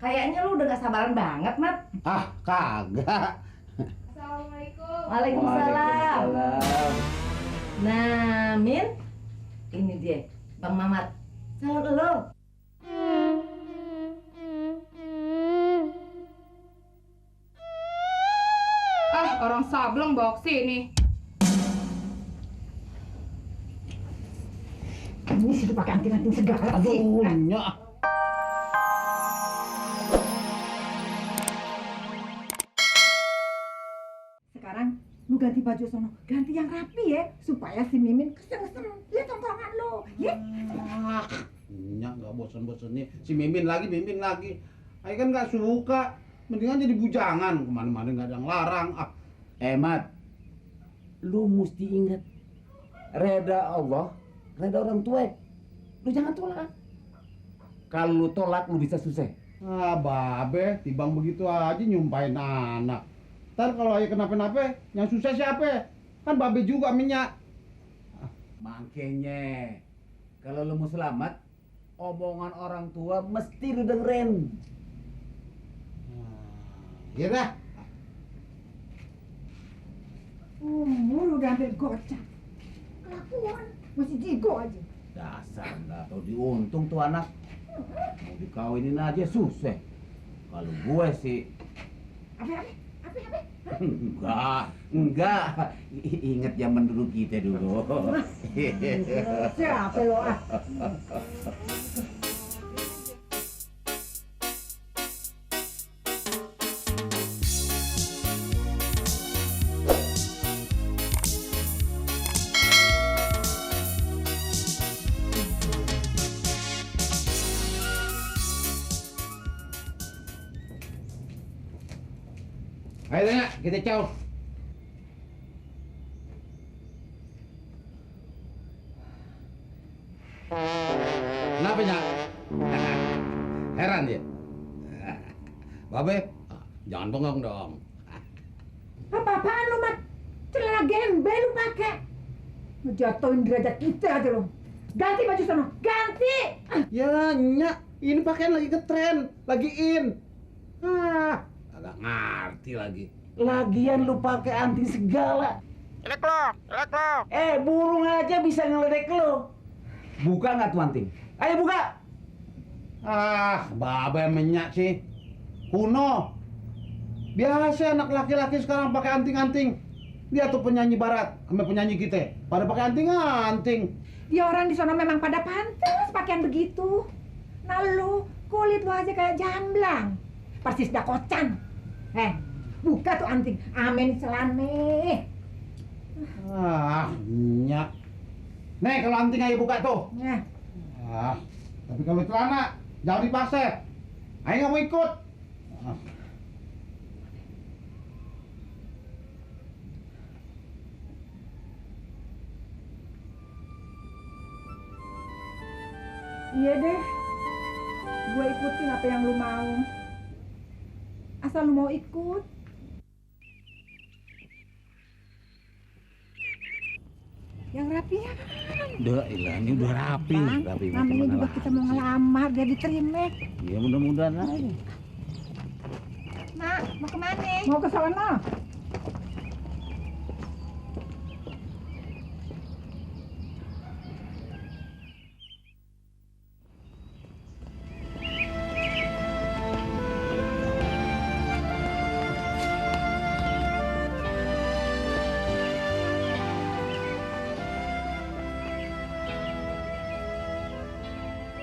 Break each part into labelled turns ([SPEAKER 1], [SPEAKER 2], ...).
[SPEAKER 1] Kayaknya lu udah gak sabaran banget, Mat.
[SPEAKER 2] Ah, kagak.
[SPEAKER 1] Assalamualaikum. Waalaikumsalam. Nah, Min, ini dia, Bang Mamat. Salam lu.
[SPEAKER 3] Ah, orang sableng bawa kesini.
[SPEAKER 4] Ini sih pakai anting-anting segala sih.
[SPEAKER 2] Aduh, nyak.
[SPEAKER 4] Sekarang lu ganti baju sono, ganti yang rapi ya, supaya si Mimin keseng-keseng lihat tongkrongan lu, ya.
[SPEAKER 2] Nyak nggak bosan-bosan nih. Si Mimin lagi. Ayo kan nggak suka. Mendingan jadi bujangan, kemana-mana nggak ada yang larang. Ah,
[SPEAKER 5] Mat, lu mesti ingat, reda Allah, reda orang tua. Lu jangan tolak. Kalau lu tolak, lu bisa susah.
[SPEAKER 2] babe, tibang begitu aja nyumpahin anak. Ntar kalau ayah kenapa-napa, yang susah siapa? Kan babe juga minyak.
[SPEAKER 5] Makanya, kalau lu mau selamat, omongan orang tua mesti lu dengerin.
[SPEAKER 2] Iya dah.
[SPEAKER 4] Lu udah ambil gocap. Kelakuan, masih jigo aja.
[SPEAKER 5] Dasar nggak tahu diuntung tuh anak. Mau dikawinin aja susah. Kalau gue sih
[SPEAKER 4] Apa?
[SPEAKER 5] enggak. Ingat zaman dulu kita dulu.
[SPEAKER 4] Siapa lo ah?
[SPEAKER 2] Ayo nyak, kita caw. Kenapa nyak? Heran dia. Babe, jangan bengong dong.
[SPEAKER 4] Apa-apaan lu, Mat? Celana gembel lu pakai. Ngejatuhin derajat kita aja lu. Ganti baju sono, ganti!
[SPEAKER 2] Ya nyak, ini pakaian lagi ngetren, lagi in. Agak ngerti lagi.
[SPEAKER 5] Lagian lu pakai anting segala.
[SPEAKER 3] Elek lo.
[SPEAKER 5] Burung aja bisa ngeledek lu. Buka nggak tuh anting? Ayo buka.
[SPEAKER 2] Babe menyak sih. Kuno. Biasa anak laki-laki sekarang pakai anting-anting. Dia tuh penyanyi barat sama penyanyi kita. Pada pakai anting-anting.
[SPEAKER 4] Ya orang di sana memang pada pantas pakaian begitu. Nah lu, kulit lu aja kayak jamblang. Persis dakocan. Buka tuh anting. Amin selane.
[SPEAKER 2] Nyak. Nih kalau anting ayo buka tuh.
[SPEAKER 4] Nah,
[SPEAKER 2] Tapi kalau celana jangan dipaksa. Ayo nggak mau ikut.
[SPEAKER 4] iya deh. Gue ikutin apa yang lu mau. Asal lu mau ikut. Yang rapian.
[SPEAKER 5] Udah, ini udah rapi.
[SPEAKER 4] Bang,
[SPEAKER 5] Rapi
[SPEAKER 4] namanya juga kita mau ngelamar, dia diterima.
[SPEAKER 5] Ya mudah-mudahan aja.
[SPEAKER 3] Mak, mau kemana?
[SPEAKER 4] Mau ke sana.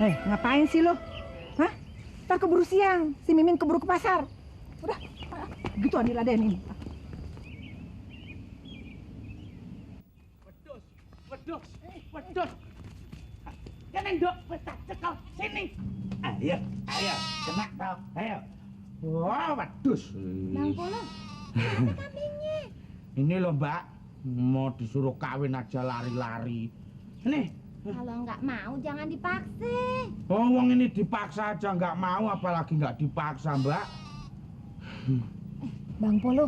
[SPEAKER 4] Ngapain sih lo? Hah? Ntar keburu siang, si Mimin keburu ke pasar. Udah, gitu diladenin.
[SPEAKER 5] Wedus. Kan endok petak cekal sini. Ayo, kena tau. Ayo. Wah, wedus.
[SPEAKER 3] Bang Polo, ada kambingnya.
[SPEAKER 5] Ini loh, Mbak. Mau disuruh kawin aja lari-lari. Nih.
[SPEAKER 3] Kalau nggak mau jangan dipaksa.
[SPEAKER 5] Wong ini dipaksa aja nggak mau, apalagi nggak dipaksa, Mbak.
[SPEAKER 3] Bang Polo,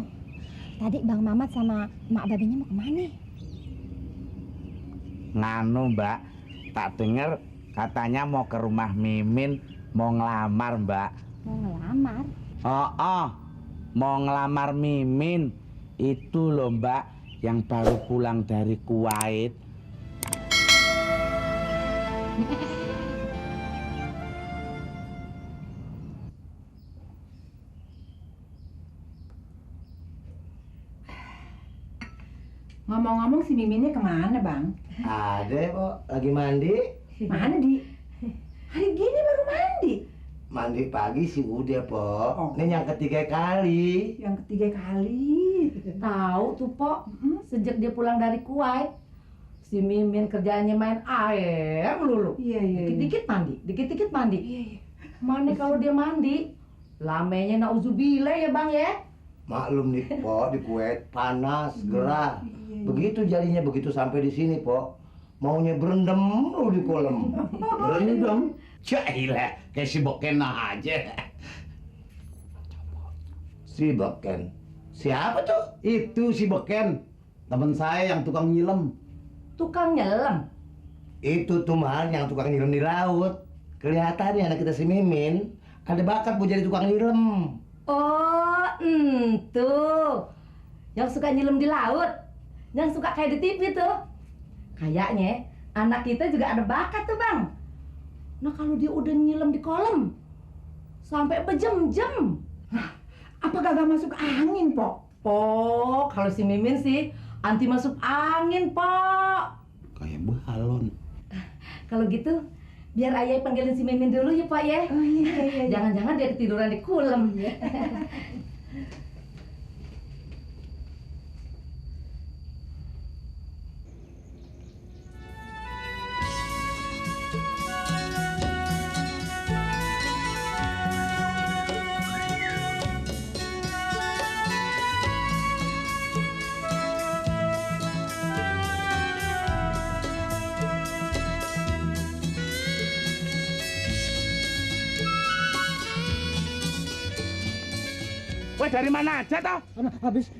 [SPEAKER 3] tadi Bang Mamat sama Mak Babinya mau kemana?
[SPEAKER 5] Nganu, Mbak. Tak denger katanya mau ke rumah Mimin, mau ngelamar, Mbak.
[SPEAKER 3] Mau ngelamar.
[SPEAKER 6] Oh, mau ngelamar Mimin. Itu loh Mbak, yang baru pulang dari Kuwait.
[SPEAKER 4] Ngomong-ngomong si Miminnya kemana, Bang?
[SPEAKER 7] Ada kok, lagi mandi.
[SPEAKER 4] Mana, Di? Hari gini baru mandi.
[SPEAKER 7] Mandi pagi sih udah, Pok.
[SPEAKER 4] Oh.
[SPEAKER 7] Ini yang ketiga kali.
[SPEAKER 4] Yang ketiga kali.
[SPEAKER 1] Tahu tuh, Pok. Sejak dia pulang dari Kuwait, si Mimin kerjaannya main air melulu.
[SPEAKER 4] Iya, iya.
[SPEAKER 1] Dikit-dikit mandi, dikit-dikit mandi.
[SPEAKER 4] Iya, iya.
[SPEAKER 1] Mana kalau dia mandi, lamenya nauzubillah ya Bang ya.
[SPEAKER 7] Maklum nih, Pok, di Kuwait panas, gerah.
[SPEAKER 4] Iya, iya.
[SPEAKER 7] Begitu jadinya begitu sampai di sini, Pok. Maunya berendam lu di kolam. Berendam?
[SPEAKER 6] Jailah, kayak si Boken aja.
[SPEAKER 7] Si Beken. Siapa tuh?
[SPEAKER 2] Itu si Beken, teman saya yang tukang nyilem.
[SPEAKER 1] Tukang nyelam.
[SPEAKER 7] Itu tuh Mal yang tukang nyilem di laut. Kelihatannya anak kita si Mimin ada bakat buat jadi tukang nyilem.
[SPEAKER 1] Oh, tuh. Yang suka nyelem di laut. Yang suka kayak di TV tuh. Kayaknya anak kita juga ada bakat tuh, Bang. Nah, kalau dia udah nyelem di kolam sampai berjam-jam.
[SPEAKER 4] Apa kagak masuk angin, Pok?
[SPEAKER 1] Oh, kalau si Mimin sih anti masuk angin, Pak.
[SPEAKER 2] Kayak balon.
[SPEAKER 1] Kalau gitu, biar Ayah panggilin si Mimin dulu ya, Pak ya.
[SPEAKER 4] Oh iya, iya.
[SPEAKER 1] Jangan-jangan dia ketiduran di kolam.
[SPEAKER 6] Weh, dari mana aja toh?
[SPEAKER 8] Habis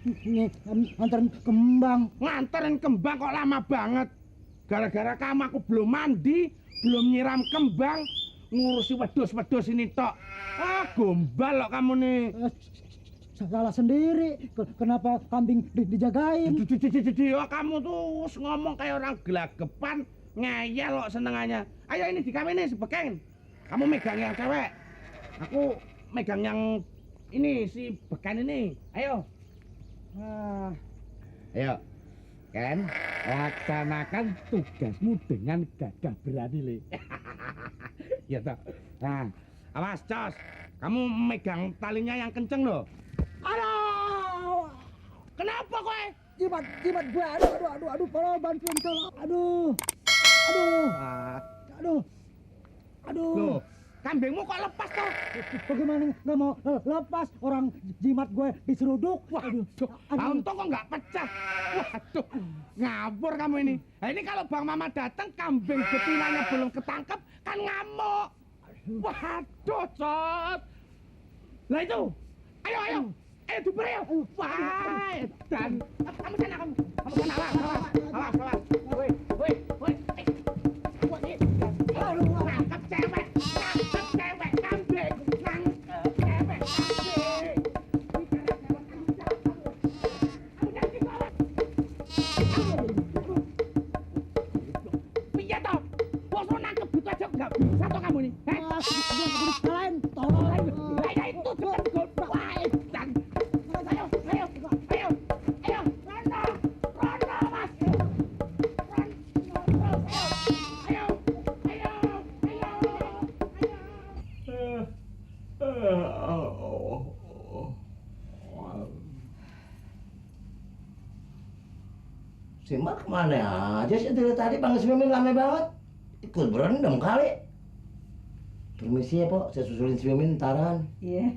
[SPEAKER 8] nganterin kembang.
[SPEAKER 6] Nganterin kembang kok lama banget. Gara-gara kamu aku belum mandi, belum nyiram kembang, ngurusi wedhus-wedhus ini tok. Ah, gombal loh kamu nih.
[SPEAKER 8] Salah sendiri. Kenapa kambing dijagain?
[SPEAKER 6] Oh, kamu tuh ngomong kayak orang gelagapan, ngeyel kok senengannya. Ayo ini dikawinin sebekeng. Kamu megang yang cewek, aku megang yang ini si Bekan ini. Ayo. Ayo. Ken, laksanakan tugasmu dengan gagah berani, Le. Ya toh. Nah, awas, Cos. Kamu megang talinya yang kenceng loh.
[SPEAKER 8] Aduh!
[SPEAKER 6] Kenapa kowe?
[SPEAKER 8] Jimat gue. Aduh, tolong bantuin tolong. Aduh.
[SPEAKER 6] Loh, kambingmu kok lepas toh?
[SPEAKER 8] Bagaimana nggak mau lepas orang jimat gue diseruduk?
[SPEAKER 6] Waduh, untung kok nggak pecah. Waduh, ngabur kamu ini. Nah, ini kalau Bang Mama datang, kambing betinanya belum ketangkep, kan ngamuk. Waduh, Cot. Lah itu, ayo, diberi yuk. Wah, dan kamu sana, awas. Woi. Nangkep cewek kambing, nangkep cewek kambing. Piye toh? Bos nangkep gitu aja nggak bisa toh kamu nih?
[SPEAKER 8] Kalian tolong.
[SPEAKER 6] Lah ya itu cepet goblok. Wah, dan ayo. Rono, Mas.
[SPEAKER 7] Si Mak kemana aja sih dari tadi panggil si Mimin rame banget. Ikut berendam kali. Permisi ya, Pok. Saya susulin si Mimin ntaran.
[SPEAKER 4] Iya.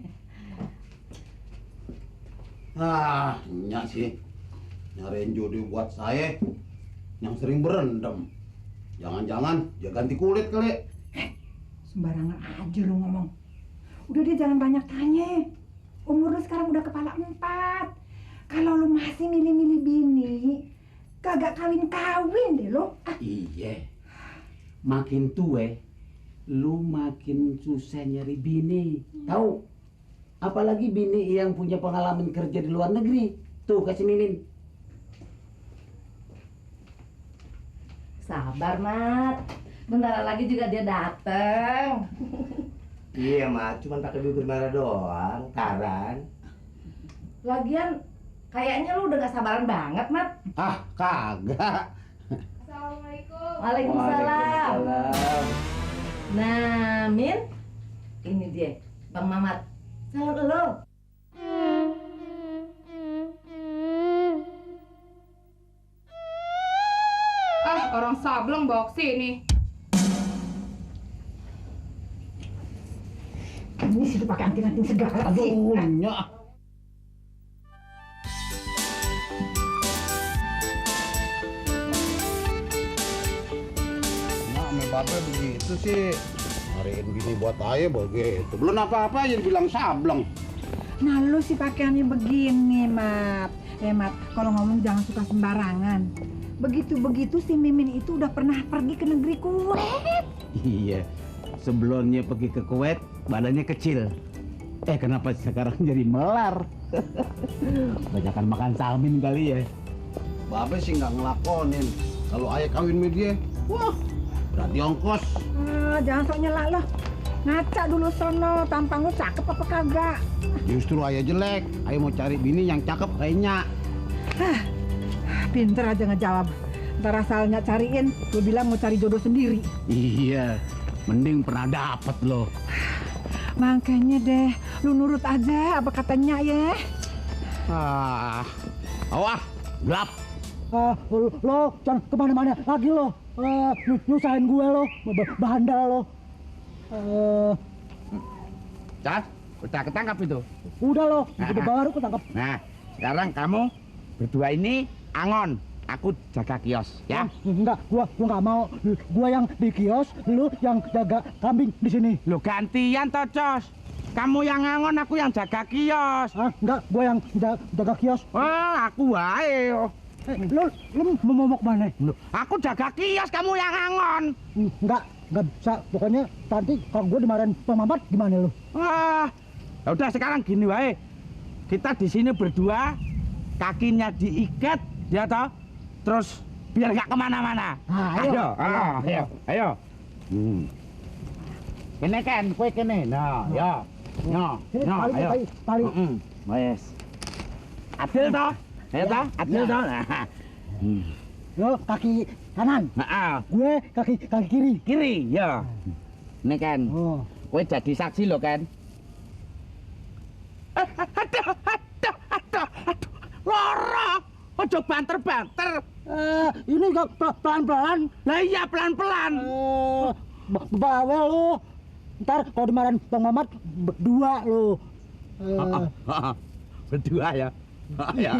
[SPEAKER 2] Nyak sih nyariin jodoh buat saya yang sering berendam. Jangan-jangan dia ganti kulit kali.
[SPEAKER 4] Sembarangan aja lu ngomong. Udah dia jangan banyak tanya. Umur lu sekarang udah kepala 4. Kalau lu masih milih-milih bini, kagak kawin-kawin deh lo.
[SPEAKER 6] Iya. Makin tua,
[SPEAKER 5] lu makin susah nyari bini. Tahu? Apalagi bini yang punya pengalaman kerja di luar negeri. Tuh, kasih Mimin.
[SPEAKER 1] Sabar, Mat. Bentar lagi juga dia dateng.
[SPEAKER 7] Iya, Mat. Cuman pakai bibir merah doang. Taran.
[SPEAKER 1] Lagian kayaknya lu udah gak sabaran banget, Mat.
[SPEAKER 2] Ah, kagak.
[SPEAKER 1] Assalamualaikum. Waalaikumsalam. Nah, Min, ini dia, Bang Mamat. Salam dulu.
[SPEAKER 9] Ah, orang sableng bawa kesini.
[SPEAKER 4] Ini sih pakai anting-anting segala sih.
[SPEAKER 2] Punya. Nah, ame babe begitu sih. Nyariin bini buat aja begitu. Belum apa-apa aja bilang sableng.
[SPEAKER 4] Nah lu sih pakaiannya begini, Mat. Mat, kalau ngomong jangan suka sembarangan. Begitu-begitu si Mimin itu udah pernah pergi ke negeri Kuwait.
[SPEAKER 5] Iya. Sebelumnya pergi ke Kuwait, badannya kecil. Kenapa sekarang jadi melar? Banyakan makan salmin kali ya.
[SPEAKER 2] Babe sih nggak ngelakonin. Kalau ayah kawin sama dia, wah, berarti ongkos.
[SPEAKER 4] Jangan sok nyela loh. Ngaca dulu sono, tampang lu cakep apa kagak?
[SPEAKER 2] Justru ayah jelek. Ayah mau cari bini yang cakep kayaknya.
[SPEAKER 4] Pinter aja ngejawab. Ntar asalnya cariin, lu bilang mau cari jodoh sendiri.
[SPEAKER 5] Iya, mending pernah dapet loh.
[SPEAKER 4] Makanya deh, lu nurut aja apa katanya ya.
[SPEAKER 5] Awah, gelap.
[SPEAKER 8] Lo jangan kemana-mana lagi lo. Nyusahin gue lo, bandel lo.
[SPEAKER 6] Cas, udah ketangkap itu.
[SPEAKER 8] Udah lo, udah baru ketangkap.
[SPEAKER 6] Nah, sekarang kamu berdua ini angon. Aku jaga kios, ya?
[SPEAKER 8] Enggak, gua nggak mau. Gua yang di kios, lu yang jaga kambing di sini.
[SPEAKER 6] Lo gantian toh, Cos. Kamu yang angon, aku yang jaga kios.
[SPEAKER 8] Enggak, gua yang jaga kios.
[SPEAKER 6] Oh, aku wae.
[SPEAKER 8] Lu mau kemana?
[SPEAKER 6] Aku jaga kios, kamu yang angon.
[SPEAKER 8] Enggak bisa. Pokoknya nanti kalau gua dimarahin Bang Mamat gimana lu?
[SPEAKER 6] Ya udah sekarang gini wae. Kita di sini berdua, kakinya diikat, ya toh? Terus biar nggak kemana-mana. Ayo. Kene kan, kue kene. Nah, ya. Ayo.
[SPEAKER 8] Tali.
[SPEAKER 6] Wes. Adil toh? Ya toh? Adil toh?
[SPEAKER 8] Lo kaki kanan. Gue kaki kiri.
[SPEAKER 6] Kiri, ya. Ini kan. Kue jadi saksi lo kan. Aduh. Loro. Ojo banter-banter.
[SPEAKER 8] Ini gak pelan-pelan.
[SPEAKER 6] Lah iya pelan-pelan.
[SPEAKER 8] Bawel lu. Ntar kalau dimarahin Bang Mamat berdua lu.
[SPEAKER 6] Berdua ya. Ya.